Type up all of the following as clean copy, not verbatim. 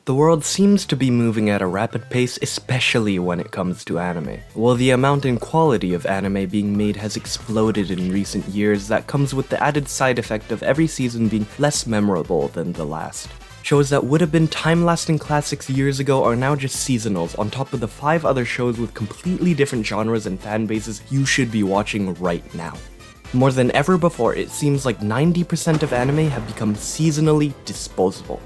The world seems to be moving at a rapid pace, especially when it comes to anime. While the amount and quality of anime being made has exploded in recent years, that comes with the added side effect of every season being less memorable than the last. Shows that would have been time-lasting classics years ago are now just seasonals on top of the 5 other shows with completely different genres and fan bases you should be watching right now. More than ever before, it seems like 90% of anime have become seasonally disposable.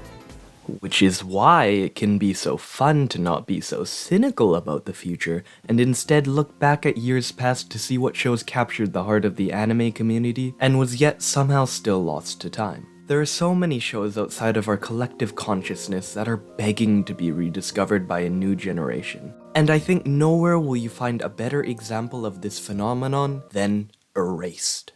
Which is why it can be so fun to not be so cynical about the future, and instead look back at years past to see what shows captured the heart of the anime community and was yet somehow still lost to time. There are so many shows outside of our collective consciousness that are begging to be rediscovered by a new generation. And I think nowhere will you find a better example of this phenomenon than Erased.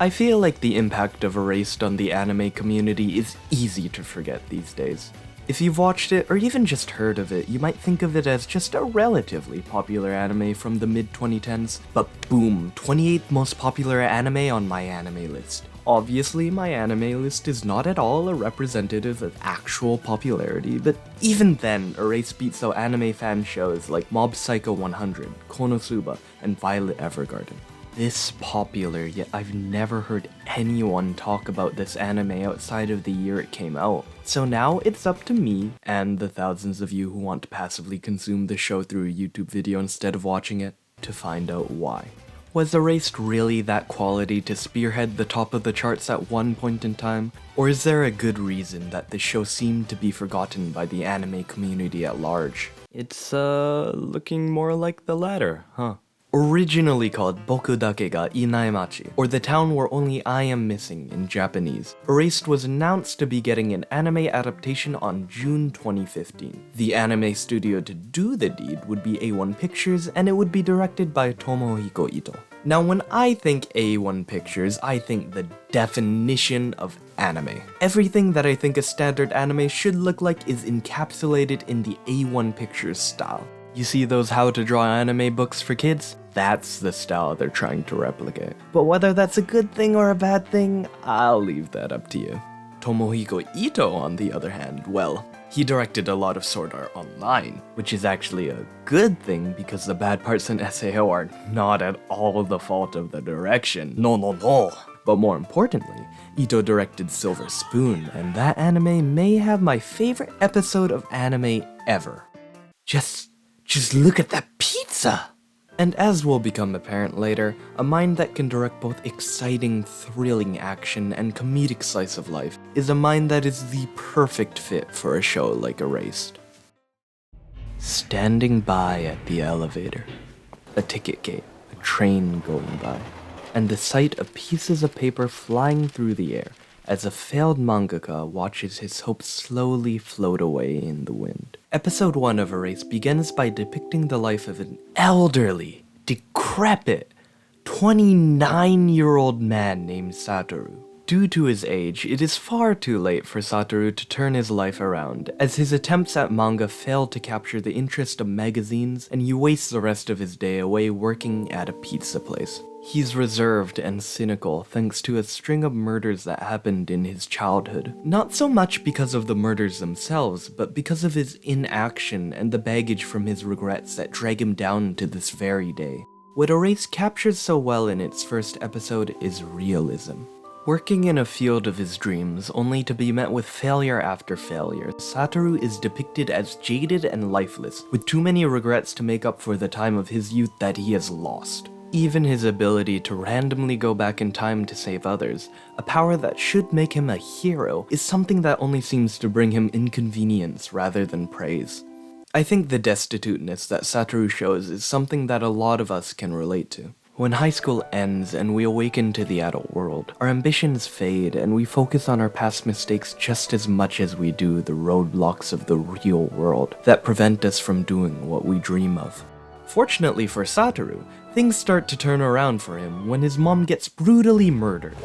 I feel like the impact of Erased on the anime community is easy to forget these days. If you've watched it, or even just heard of it, you might think of it as just a relatively popular anime from the mid-2010s, but boom, 28th most popular anime on my anime list. Obviously, my anime list is not at all a representative of actual popularity, but even then, Erased beats out anime fan shows like Mob Psycho 100, Konosuba, and Violet Evergarden. This popular, yet I've never heard anyone talk about this anime outside of the year it came out. So now it's up to me, and the thousands of you who want to passively consume the show through a YouTube video instead of watching it, to find out why. Was Erased really that quality to spearhead the top of the charts at one point in time? Or is there a good reason that this show seemed to be forgotten by the anime community at large? It's looking more like the latter, huh? Originally called Boku Dake ga Inai Machi, or The Town Where Only I Am Missing in Japanese, Erased was announced to be getting an anime adaptation on June 2015. The anime studio to do the deed would be A1 Pictures, and it would be directed by Tomohiko Ito. Now when I think A1 Pictures, I think the definition of anime. Everything that I think a standard anime should look like is encapsulated in the A1 Pictures style. You see those how to draw anime books for kids? That's the style they're trying to replicate. But whether that's a good thing or a bad thing, I'll leave that up to you. Tomohiko Ito, on the other hand, well, he directed a lot of Sword Art Online, which is actually a good thing because the bad parts in SAO are not at all the fault of the direction. No. But more importantly, Ito directed Silver Spoon, and that anime may have my favorite episode of anime ever. Just look at that pizza! And as will become apparent later, a mind that can direct both exciting, thrilling action and comedic slice of life is a mind that is the perfect fit for a show like Erased. Standing by at the elevator, a ticket gate, a train going by, and the sight of pieces of paper flying through the air as a failed mangaka watches his hopes slowly float away in the wind. Episode 1 of Erased begins by depicting the life of an elderly, decrepit, 29-year-old man named Satoru. Due to his age, it is far too late for Satoru to turn his life around, as his attempts at manga fail to capture the interest of magazines, and he wastes the rest of his day away working at a pizza place. He's reserved and cynical thanks to a string of murders that happened in his childhood. Not so much because of the murders themselves, but because of his inaction and the baggage from his regrets that drag him down to this very day. What Erased captures so well in its first episode is realism. Working in a field of his dreams, only to be met with failure after failure, Satoru is depicted as jaded and lifeless, with too many regrets to make up for the time of his youth that he has lost. Even his ability to randomly go back in time to save others, a power that should make him a hero, is something that only seems to bring him inconvenience rather than praise. I think the destituteness that Satoru shows is something that a lot of us can relate to. When high school ends and we awaken to the adult world, our ambitions fade and we focus on our past mistakes just as much as we do the roadblocks of the real world that prevent us from doing what we dream of. Fortunately for Satoru, things start to turn around for him when his mom gets brutally murdered.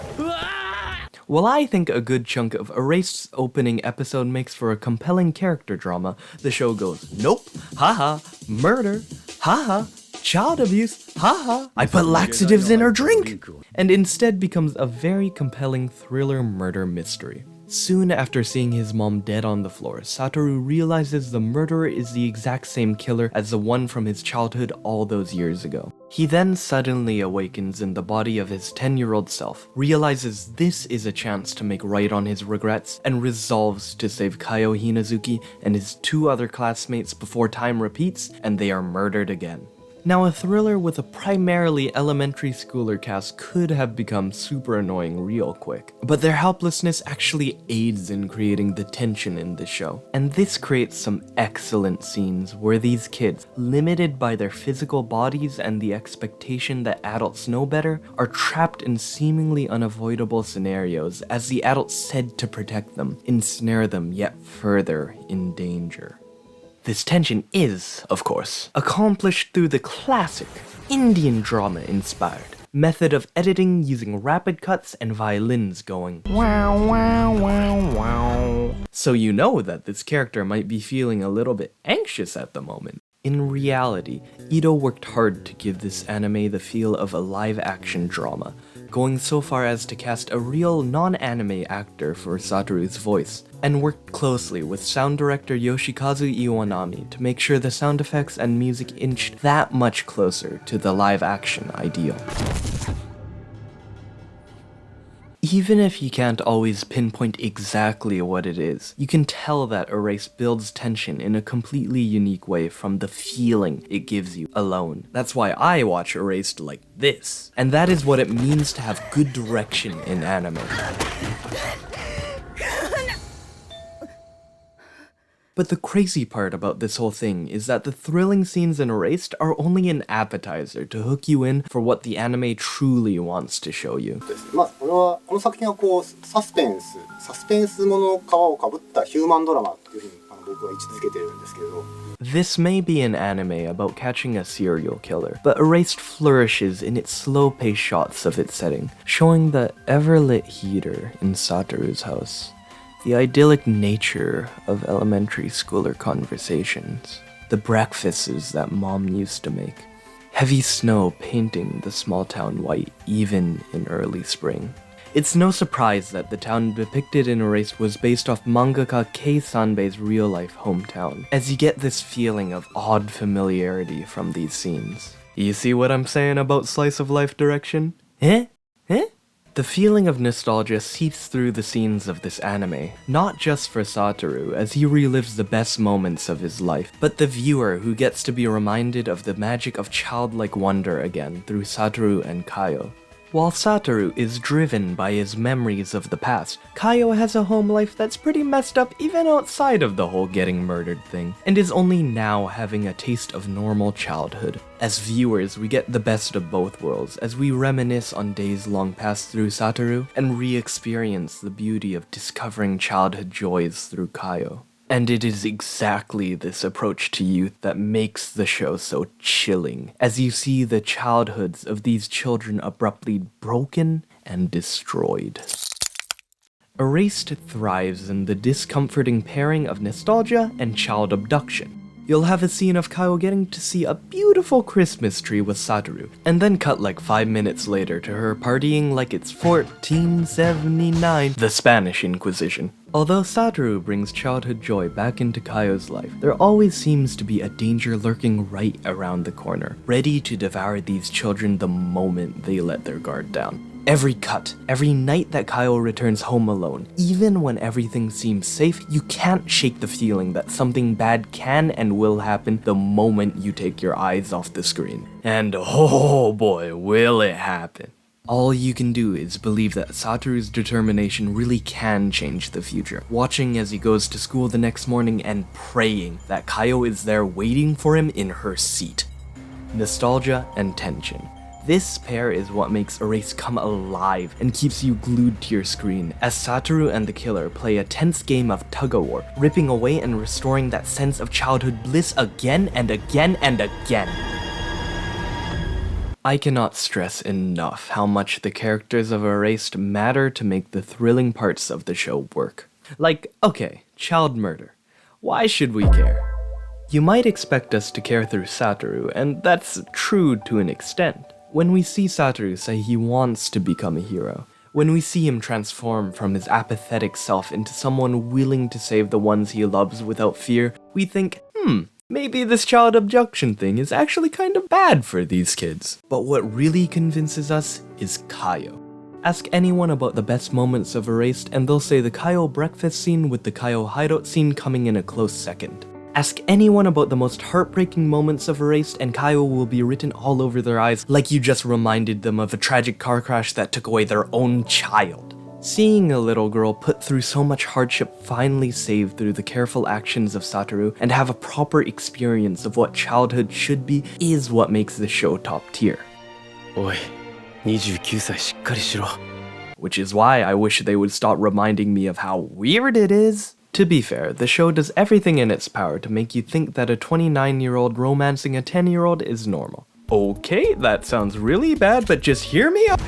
While I think a good chunk of Erased's opening episode makes for a compelling character drama, the show goes, nope, haha, murder, haha, child abuse, haha, I put laxatives in her drink, and instead becomes a very compelling thriller murder mystery. Soon after seeing his mom dead on the floor, Satoru realizes the murderer is the exact same killer as the one from his childhood all those years ago. He then suddenly awakens in the body of his 10-year-old self, realizes this is a chance to make right on his regrets, and resolves to save Kaio Hinazuki and his 2 other classmates before time repeats and they are murdered again. Now, a thriller with a primarily elementary schooler cast could have become super annoying real quick, but their helplessness actually aids in creating the tension in the show. And this creates some excellent scenes where these kids, limited by their physical bodies and the expectation that adults know better, are trapped in seemingly unavoidable scenarios as the adults said to protect them, ensnare them yet further in danger. This tension is, of course, accomplished through the classic Indian drama-inspired method of editing using rapid cuts and violins going wow wow wow wow. So you know that this character might be feeling a little bit anxious at the moment. In reality, Ito worked hard to give this anime the feel of a live-action drama, going so far as to cast a real non-anime actor for Satoru's voice, and worked closely with sound director Yoshikazu Iwanami to make sure the sound effects and music inched that much closer to the live-action ideal. Even if you can't always pinpoint exactly what it is, you can tell that Erase builds tension in a completely unique way from the feeling it gives you alone. That's why I watch Erased like this. And that is what it means to have good direction in anime. But the crazy part about this whole thing is that the thrilling scenes in Erased are only an appetizer to hook you in for what the anime truly wants to show you. この作品はこうサスペンスものの皮をかぶったヒューマンドラマというふうに僕は位置づけてるんですけれど。 This may be an anime about catching a serial killer, but Erased flourishes in its slow-paced shots of its setting, showing the ever-lit heater in Satoru's house. The idyllic nature of elementary schooler conversations. The breakfasts that mom used to make. Heavy snow painting the small town white even in early spring. It's no surprise that the town depicted in Erased was based off mangaka Kei Sanbei's real-life hometown, as you get this feeling of odd familiarity from these scenes. You see what I'm saying about slice-of-life direction? Eh? Eh? The feeling of nostalgia seeps through the scenes of this anime, not just for Satoru as he relives the best moments of his life, but the viewer who gets to be reminded of the magic of childlike wonder again through Satoru and Kaio. While Satoru is driven by his memories of the past, Kaio has a home life that's pretty messed up even outside of the whole getting murdered thing, and is only now having a taste of normal childhood. As viewers, we get the best of both worlds as we reminisce on days long past through Satoru, and re-experience the beauty of discovering childhood joys through Kaio. And it is exactly this approach to youth that makes the show so chilling, as you see the childhoods of these children abruptly broken and destroyed. Erased thrives in the discomforting pairing of nostalgia and child abduction. You'll have a scene of Kaio getting to see a beautiful Christmas tree with Satoru, and then cut like 5 minutes later to her partying like it's 1479, the Spanish Inquisition. Although Satoru brings childhood joy back into Kaio's life, there always seems to be a danger lurking right around the corner, ready to devour these children the moment they let their guard down. Every cut, every night that Kaio returns home alone, even when everything seems safe, you can't shake the feeling that something bad can and will happen the moment you take your eyes off the screen. And oh boy, will it happen. All you can do is believe that Satoru's determination really can change the future, watching as he goes to school the next morning and praying that Kaio is there waiting for him in her seat. Nostalgia and tension. This pair is what makes Erase come alive and keeps you glued to your screen, as Satoru and the killer play a tense game of tug-of-war, ripping away and restoring that sense of childhood bliss again and again and again. I cannot stress enough how much the characters of Erased matter to make the thrilling parts of the show work. Like, okay, child murder. Why should we care? You might expect us to care through Satoru, and that's true to an extent. When we see Satoru say he wants to become a hero, when we see him transform from his apathetic self into someone willing to save the ones he loves without fear, we think, maybe this child abduction thing is actually kind of bad for these kids. But what really convinces us is Kaio. Ask anyone about the best moments of Erased and they'll say the Kaio breakfast scene with the Kaio hideout scene coming in a close second. Ask anyone about the most heartbreaking moments of Erased and Kaio will be written all over their eyes like you just reminded them of a tragic car crash that took away their own child. Seeing a little girl put through so much hardship finally saved through the careful actions of Satoru and have a proper experience of what childhood should be is what makes the show top tier. Oi, 29歳しっかりしろ. Which is why I wish they would stop reminding me of how weird it is. To be fair, the show does everything in its power to make you think that a 29-year-old romancing a 10-year-old is normal. Okay, that sounds really bad, but just hear me out.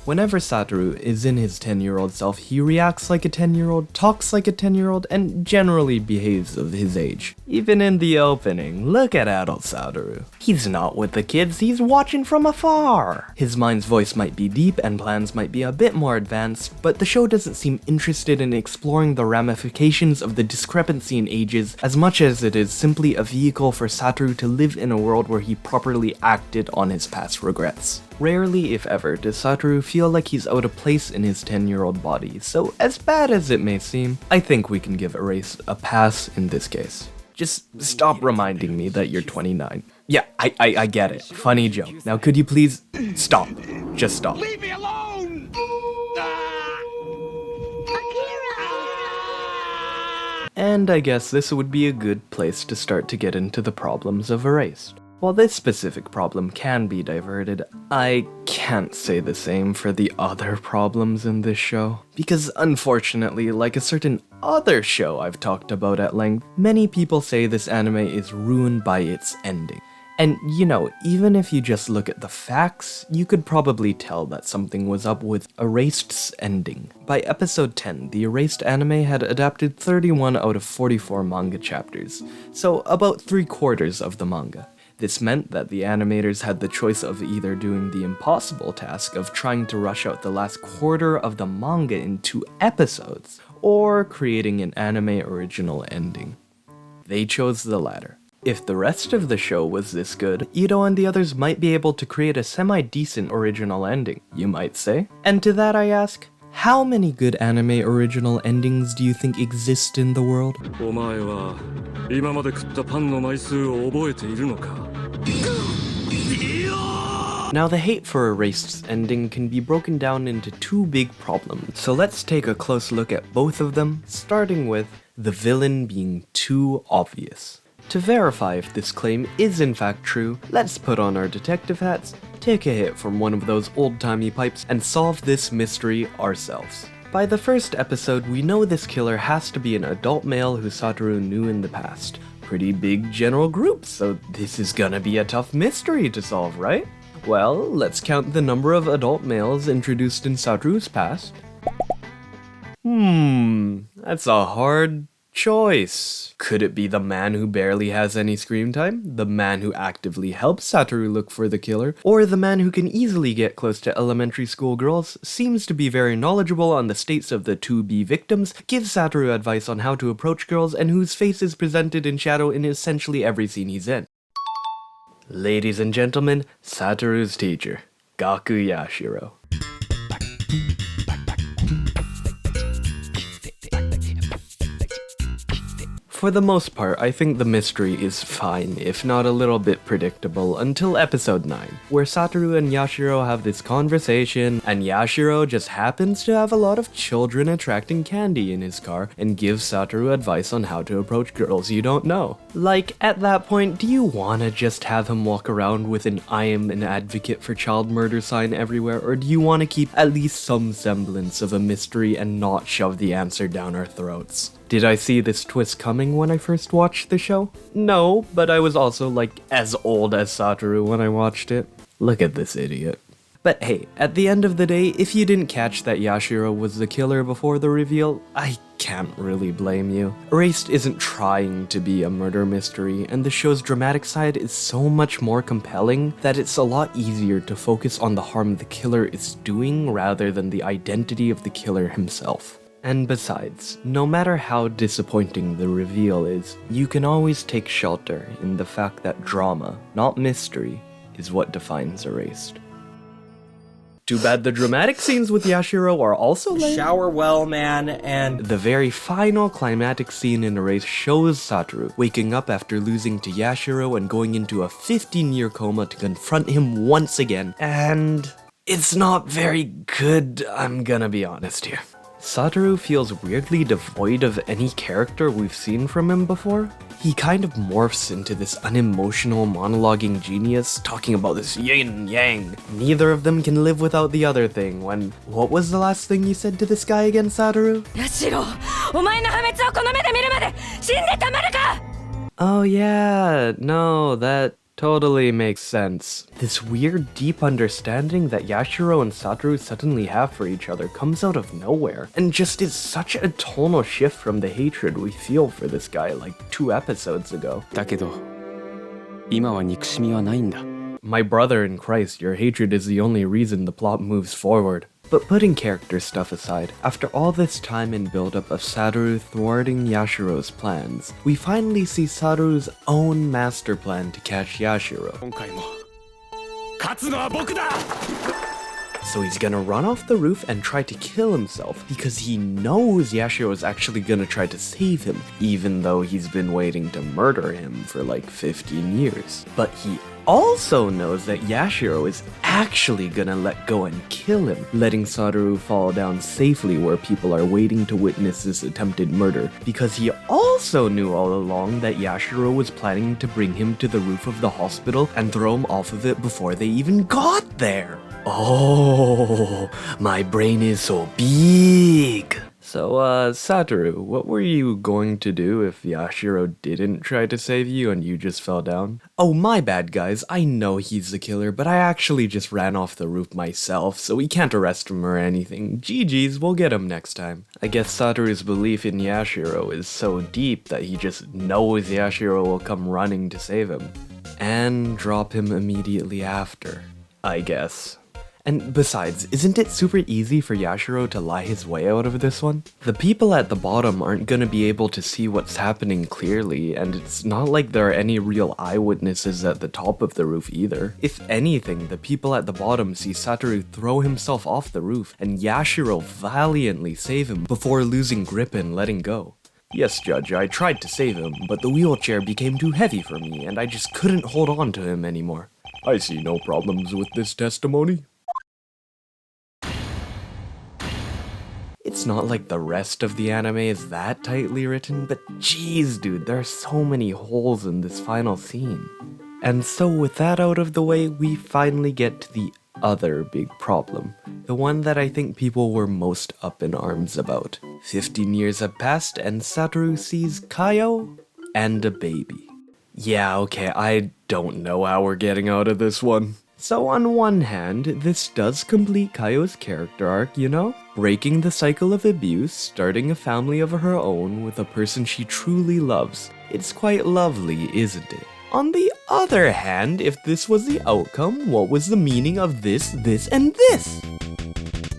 Whenever Satoru is in his 10-year-old self, he reacts like a 10-year-old, talks like a 10-year-old, and generally behaves of his age. Even in the opening, look at adult Satoru. He's not with the kids, he's watching from afar. His mind's voice might be deep and plans might be a bit more advanced, but the show doesn't seem interested in exploring the ramifications of the discrepancy in ages as much as it is simply a vehicle for Satoru to live in a world where he properly acted on his past regrets. Rarely, if ever, does Satoru feel like he's out of place in his 10-year-old body, so as bad as it may seem, I think we can give Erased a pass in this case. Just stop reminding me that you're 29. Yeah, I get it. Funny joke. Now could you please stop? Just stop. Leave me alone! And I guess this would be a good place to start to get into the problems of Erased. While this specific problem can be diverted, I can't say the same for the other problems in this show. Because unfortunately, like a certain other show I've talked about at length, many people say this anime is ruined by its ending. And you know, even if you just look at the facts, you could probably tell that something was up with Erased's ending. By episode 10, the Erased anime had adapted 31 out of 44 manga chapters, so about 3/4 of the manga. This meant that the animators had the choice of either doing the impossible task of trying to rush out the last quarter of the manga in 2 episodes, or creating an anime original ending. They chose the latter. If the rest of the show was this good, Ito and the others might be able to create a semi-decent original ending, you might say. And to that I ask, how many good anime original endings do you think exist in the world? お前は今まで食ったパンの枚数を覚えているのか? Now the hate for Erased's ending can be broken down into 2 big problems, so let's take a close look at both of them, starting with the villain being too obvious. To verify if this claim is in fact true, let's put on our detective hats, take a hit from one of those old-timey pipes, and solve this mystery ourselves. By the first episode, we know this killer has to be an adult male who Satoru knew in the past. Pretty big general group, so this is gonna be a tough mystery to solve, right? Well, let's count the number of adult males introduced in Satoru's past. That's a hard choice. Could it be the man who barely has any screen time? The man who actively helps Satoru look for the killer? Or the man who can easily get close to elementary school girls, seems to be very knowledgeable on the states of the to-be victims, gives Satoru advice on how to approach girls, and whose face is presented in shadow in essentially every scene he's in? Ladies and gentlemen, Satoru's teacher, Gaku Yashiro. For the most part, I think the mystery is fine, if not a little bit predictable, until episode 9, where Satoru and Yashiro have this conversation, and Yashiro just happens to have a lot of children attracting candy in his car, and gives Satoru advice on how to approach girls you don't know. Like, at that point, do you wanna just have him walk around with an "I am an advocate for child murder" sign everywhere, or do you wanna keep at least some semblance of a mystery and not shove the answer down our throats? Did I see this twist coming when I first watched the show? No, but I was also like as old as Satoru when I watched it. Look at this idiot. But hey, at the end of the day, if you didn't catch that Yashiro was the killer before the reveal, I can't really blame you. Erased isn't trying to be a murder mystery, and the show's dramatic side is so much more compelling that it's a lot easier to focus on the harm the killer is doing rather than the identity of the killer himself. And besides, no matter how disappointing the reveal is, you can always take shelter in the fact that drama, not mystery, is what defines Erased. Too bad the dramatic scenes with Yashiro are also lame. Shower well, man, and The very final climactic scene in Erased shows Satoru waking up after losing to Yashiro and going into a 15-year coma to confront him once again. And it's not very good, I'm gonna be honest here. Satoru feels weirdly devoid of any character we've seen from him before. He kind of morphs into this unemotional monologuing genius talking about this yin and yang. Neither of them can live without the other thing when... What was the last thing you said to this guy again, Satoru? ヤシロ、お前の破滅をこの目で見るまで死んでたまるか! Oh yeah, no, that totally makes sense. This weird, deep understanding that Yashiro and Satoru suddenly have for each other comes out of nowhere, and just is such a tonal shift from the hatred we feel for this guy like 2 episodes ago. だけど、今は憎しみはないんだ。 My brother in Christ, your hatred is the only reason the plot moves forward. But putting character stuff aside, after all this time and build-up of Satoru thwarting Yashiro's plans, we finally see Satoru's own master plan to catch Yashiro. 今回も勝つのは僕だ! So he's gonna run off the roof and try to kill himself because he knows Yashiro is actually gonna try to save him, even though he's been waiting to murder him for like 15 years. But he also knows that Yashiro is actually gonna let go and kill him, letting Satoru fall down safely where people are waiting to witness this attempted murder, because he also knew all along that Yashiro was planning to bring him to the roof of the hospital and throw him off of it before they even got there. Oh, my brain is so big. So, Satoru, what were you going to do if Yashiro didn't try to save you and you just fell down? Oh, my bad, guys. I know he's the killer, but I actually just ran off the roof myself, so we can't arrest him or anything. GG's, we'll get him next time. I guess Satoru's belief in Yashiro is so deep that he just knows Yashiro will come running to save him. And drop him immediately after, I guess. And besides, isn't it super easy for Yashiro to lie his way out of this one? The people at the bottom aren't gonna be able to see what's happening clearly, and it's not like there are any real eyewitnesses at the top of the roof either. If anything, the people at the bottom see Satoru throw himself off the roof, and Yashiro valiantly save him before losing grip and letting go. Yes, Judge, I tried to save him, but the wheelchair became too heavy for me, and I just couldn't hold on to him anymore. I see no problems with this testimony. It's not like the rest of the anime is that tightly written, but geez, dude, there are so many holes in this final scene. And so with that out of the way, we finally get to the other big problem. The one that I think people were most up in arms about. 15 years have passed and Satoru sees Kaio and a baby. Yeah, okay, I don't know how we're getting out of this one. So on one hand, this does complete Kaio's character arc, you know? Breaking the cycle of abuse, starting a family of her own with a person she truly loves. It's quite lovely, isn't it? On the other hand, if this was the outcome, what was the meaning of this, and this?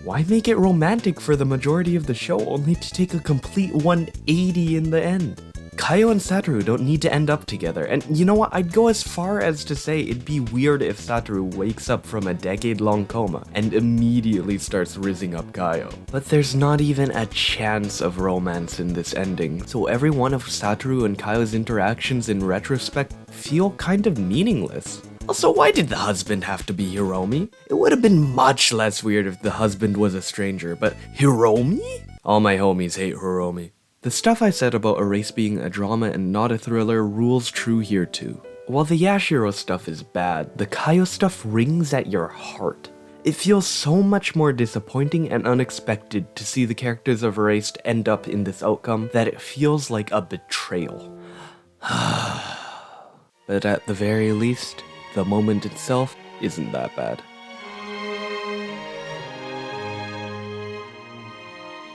Why make it romantic for the majority of the show only to take a complete 180 in the end? Kaio and Satoru don't need to end up together, and you know what, I'd go as far as to say it'd be weird if Satoru wakes up from a decade-long coma and immediately starts rizzing up Kaio. But there's not even a chance of romance in this ending, so every one of Satoru and Kaio's interactions in retrospect feel kind of meaningless. Also, why did the husband have to be Hiromi? It would have been much less weird if the husband was a stranger, but Hiromi? All my homies hate Hiromi. The stuff I said about Erased being a drama and not a thriller rules true here too. While the Yashiro stuff is bad, the Kaio stuff rings at your heart. It feels so much more disappointing and unexpected to see the characters of Erased end up in this outcome that it feels like a betrayal. But at the very least, the moment itself isn't that bad.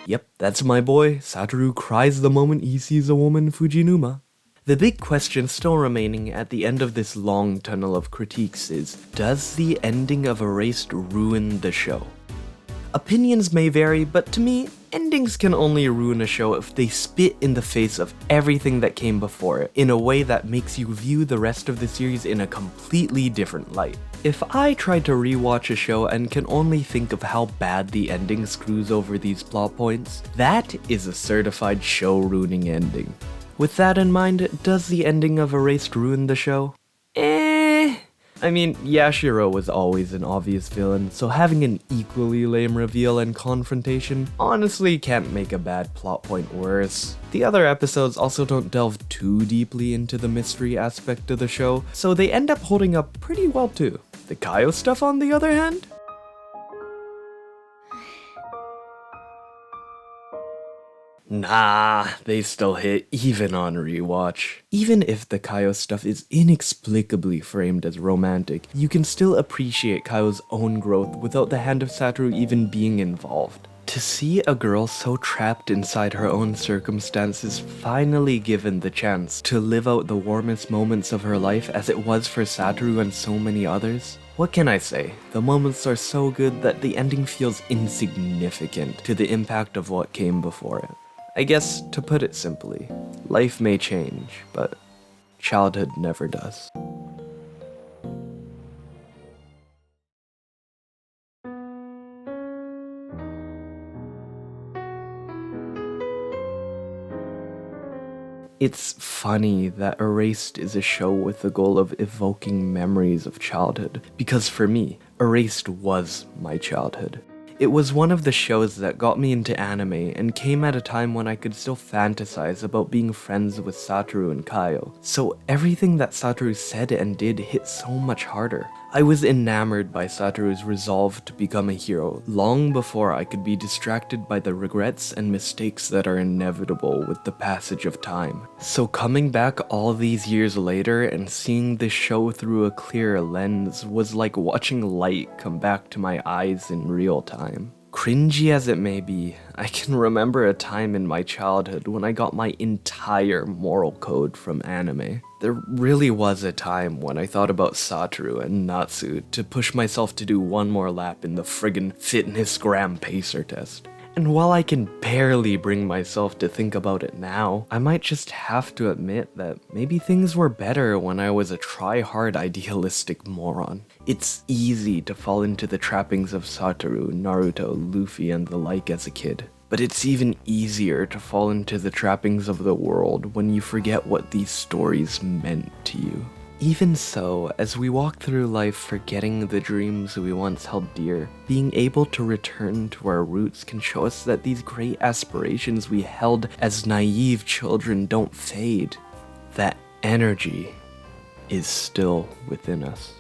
Yep, that's my boy. Satoru cries the moment he sees a woman, Fujinuma. The big question still remaining at the end of this long tunnel of critiques is, does the ending of Erased ruin the show? Opinions may vary, but to me, endings can only ruin a show if they spit in the face of everything that came before it in a way that makes you view the rest of the series in a completely different light. If I try to rewatch a show and can only think of how bad the ending screws over these plot points, that is a certified show-ruining ending. With that in mind, does the ending of Erased ruin the show? I mean, Yashiro was always an obvious villain, so having an equally lame reveal and confrontation honestly can't make a bad plot point worse. The other episodes also don't delve too deeply into the mystery aspect of the show, so they end up holding up pretty well too. The Kaio stuff, on the other hand? Nah, they still hit even on rewatch. Even if the Kaio stuff is inexplicably framed as romantic, you can still appreciate Kaio's own growth without the hand of Satoru even being involved. To see a girl so trapped inside her own circumstances finally given the chance to live out the warmest moments of her life as it was for Satoru and so many others, what can I say? The moments are so good that the ending feels insignificant to the impact of what came before it. I guess, to put it simply, life may change, but childhood never does. It's funny that Erased is a show with the goal of evoking memories of childhood, because for me, Erased was my childhood. It was one of the shows that got me into anime and came at a time when I could still fantasize about being friends with Satoru and Kaio, so everything that Satoru said and did hit so much harder. I was enamored by Satoru's resolve to become a hero long before I could be distracted by the regrets and mistakes that are inevitable with the passage of time. So coming back all these years later and seeing this show through a clearer lens was like watching light come back to my eyes in real time. Cringy as it may be, I can remember a time in my childhood when I got my entire moral code from anime. There really was a time when I thought about Satoru and Natsu to push myself to do one more lap in the friggin' fitness gram pacer test. And while I can barely bring myself to think about it now, I might just have to admit that maybe things were better when I was a try-hard idealistic moron. It's easy to fall into the trappings of Satoru, Naruto, Luffy, and the like as a kid. But it's even easier to fall into the trappings of the world when you forget what these stories meant to you. Even so, as we walk through life forgetting the dreams we once held dear, being able to return to our roots can show us that these great aspirations we held as naive children don't fade. That energy is still within us.